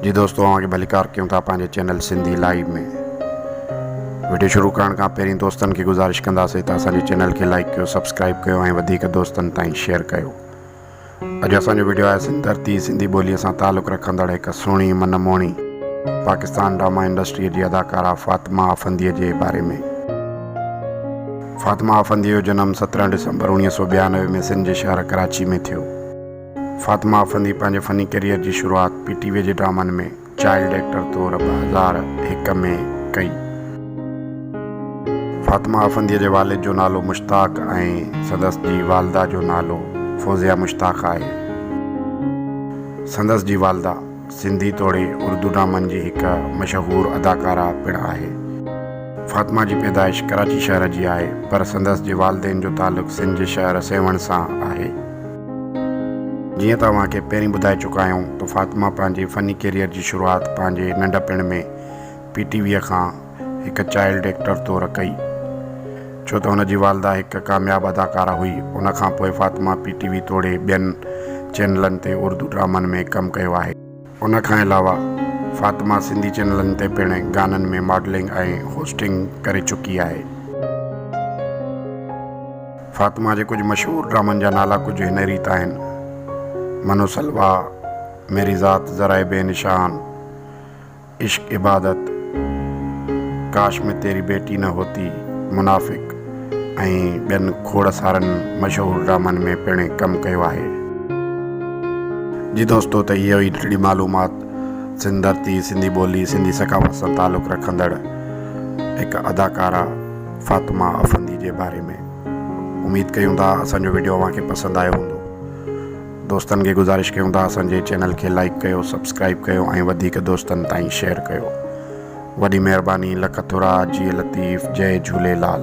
जी दोस्तों, अवांखे भलीकार कयूं था पंहिंजे चैनल सिंधी लाइव में। वीडियो शुरू करण खां पहिरीं दोस्तनि खे गुज़ारिश कंदासीं त असांजे चैनल खे लाइक कयो, सब्सक्राइब कयो ऐं वधीक दोस्तनि ताईं शेयर कयो। अॼु असांजो वीडियो आहे सिंध धरती सिंधी ॿोलीअ सां तालुक़ु रखंदड़ हिकु सुहिणी मनमोहणी पाकिस्तान ड्रामा इंडस्ट्रीअ जी अदाकारा फ़ातिमा अफ़ंदीअ जे बारे में। फ़ातिमा अफ़ंदीअ जो जनमु 17 डिसंबर 1992 में सिंध जे शहर कराची में थियो। फ़ातिमा अफ़ंदी पंहिंजे फ़नी कैरियर जी शुरूआति PTV जे ड्रामनि में चाइल्ड एक्टर तौरु 2001 में कई। फ़ातिमा अफ़ंदीअ जे वालिद जो नालो मुश्ताक ऐं संदसि जी वालदा जो नालो फ़ौज़िया मुश्ताक आहे। संदसि जी वालदा सिंधी तोड़े उर्दू ड्रामनि जी हिकु मशहूरु अदाकारा पिणु आहे। फ़ातिमा जी पैदाइश कराची शहर जी आहे, पर संदसि जे वालिदेन जो तालुक़ु सिंध जे शहर सेवण सां आहे। जीअं त अव्हांखे पहिरीं ॿुधाए चुका आहियूं त फ़ातिमा पंहिंजी फ़नी कैरियर जी शुरूआति पंहिंजे नंढपिण में PTV खां हिकु चाइल्ड एक्टर तौरु कई, छो त हुन जी वालदा हिकु कामयाबु अदाकारा हुई। उन खां पोइ फ़ातिमा PTV तोड़े ॿियनि चैनलनि ते उर्दू ड्रामनि में कमु कयो आहे। उन खां अलावा फ़ातिमा सिंधी चैनलनि ते पिणु गाननि में मॉडलिंग ऐं होस्टिंग करे चुकी आहे। फ़ातिमा जे कुझु मशहूरु ड्रामनि जा नाला कुझु हिन रीति आहिनि: मनो सलवा, मेरी ज़ात ज़राए बेनिशान, इश्क इबादत, काश में तेरी बेटी न होती, मुनाफ़िक ऐं ॿियनि खोड़ सारनि मशहूरु ड्रामनि में पिणु कमु कयो आहे। जी दोस्तो, त इहो ई टिड़ी मालूमात सिंध धरती सिंधी ॿोली सिंधी सकाफ़त सां तालुक़ु रखंदड़ हिकु अदाकारा फ़ातिमा अफ़ंदी जे बारे में। उमेद कयूं था असांजो वीडियो अव्हांखे पसंदि आयो हूंदो। दोस्तनि खे गुज़ारिश कयूं था असांजे चैनल खे लाइक कयो, सब्सक्राइब कयो ऐं वधीक दोस्तनि ताईं शेयर कयो। वॾी महिरबानी। लख थोरा। जी लतीफ़। जय झूलेलाल।